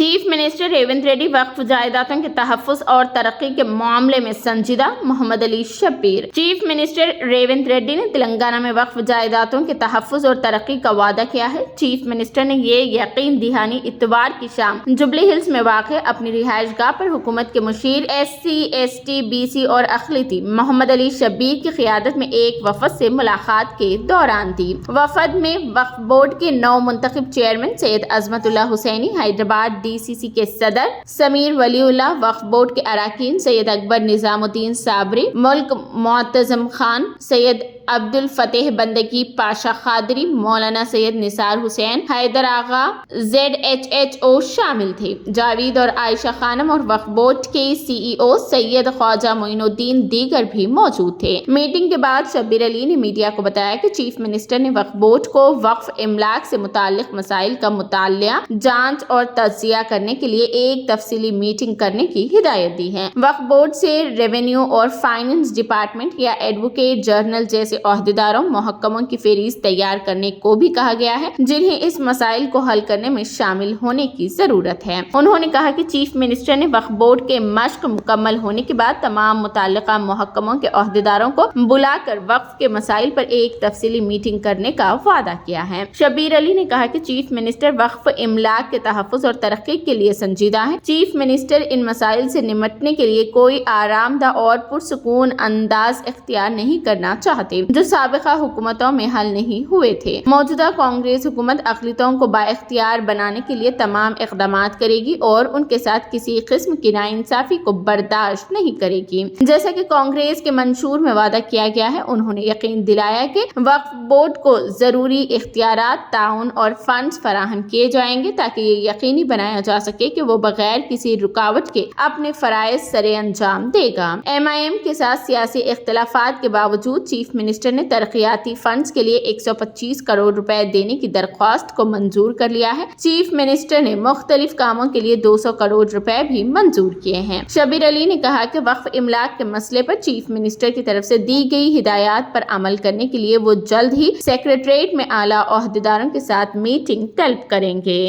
Chief minister Revanth Reddy वक्फ जायदादों के तहफ़्फ़ुज़ और तरक्की के मामले में संजीदा। मोहम्मद अली शब्बीर। चीफ मिनिस्टर रेवंत रेड्डी ने तेलंगाना में वक्फ जायदादों के तहफ़्फ़ुज़ और तरक्की का वादा किया है। चीफ मिनिस्टर ने ये यकीन दहानी इतवार की शाम जुबली हिल्स में वाक़ अपनी रिहाइश गाह पर हुकूमत के मुशीर SC, ST, BC और अक़लियती मोहम्मद अली शब्बीर की क़ियादत में एक वफ़द से मुलाकात के दौरान दी। वफ़द में वक्फ बोर्ड के नौ मुंतखब चेयरमैन सैयद अज़मतुल्लाह हुसैनी, हैदराबाद DCC के सदर समीर वलीउल्लाह, वक्फ बोर्ड के अरकान सैयद अकबर निज़ामुद्दीन साबरी, मुल्क मुअत्तज़म खान, सैयद अब्दुल फतेह बंदगी पाशा खादरी, मौलाना सैयद निसार हुसैन, हैदर आगा, ZHHO शामिल थे। जावेद और आयशा खानम और वक्फ बोर्ड के CEO सैयद ख्वाजा मोइनुद्दीन दीगर भी मौजूद थे। मीटिंग के बाद शब्बीर अली ने मीडिया को बताया कि चीफ मिनिस्टर ने वक्फ बोर्ड को वक्फ इमलाक से मुताल्लिक मसाइल का मुतालिया, जांच और तज्जिया करने के लिए एक तफसीली मीटिंग करने की हिदायत दी है। वक्फ बोर्ड से रेवेन्यू और फाइनेंस डिपार्टमेंट या एडवोकेट जनरल जैसे ओहदेदारों, महकमों की फहरिस्त तैयार करने को भी कहा गया है, जिन्हें इस मसाइल को हल करने में शामिल होने की जरूरत है। उन्होंने कहा कि चीफ मिनिस्टर ने वक्फ बोर्ड के मश्क मुकम्मल होने के बाद तमाम मुताल्लिका महकमों के ओहदेदारों को बुलाकर वक्फ के मसाइल पर एक तफसीली मीटिंग करने का वादा किया है। शब्बीर अली ने कहा कि चीफ मिनिस्टर वक्फ इमलाक के तहफ़्फ़ुज़ और तरक्की के लिए संजीदा है। चीफ मिनिस्टर इन मसाइल से निपटने के लिए कोई आरामदा और पुरसुकून अंदाज इख्तियार नहीं करना चाहते जो साबिका हुकूमतों में हल नहीं हुए थे। मौजूदा कांग्रेस हुकूमत अक़लियतों को बाइख्तियार बनाने के लिए तमाम इक़दामात करेगी और उनके साथ किसी किस्म की नाइंसाफी को बर्दाश्त नहीं करेगी। जैसा कि कांग्रेस के मंशूर में वादा किया गया है, उन्होंने यकीन दिलाया कि वक्फ बोर्ड को जरूरी इख्तियारात, ताउन और फंड्स फराहम किए जाएंगे ताकि ये यकीनी बनाया जा सके कि वो बगैर किसी रुकावट के अपने फराइज सरे अंजाम देगा। MIM के साथ सियासी इख्तिलाफात के बावजूद चीफ मिनिस्टर ने तरक्याती फंड्स के लिए 125 करोड़ रुपए देने की दरख्वास्त को मंजूर कर लिया है। चीफ मिनिस्टर ने मुख्तलिफ कामों के लिए 200 करोड़ रुपए भी मंजूर किए हैं। शब्बीर अली ने कहा कि वक्फ इमलाक के मसले पर चीफ मिनिस्टर की तरफ से दी गई हिदायत पर अमल करने के लिए वो जल्द ही सेक्रेटरीट में आला ओहदेदारों के साथ मीटिंग तलब करेंगे।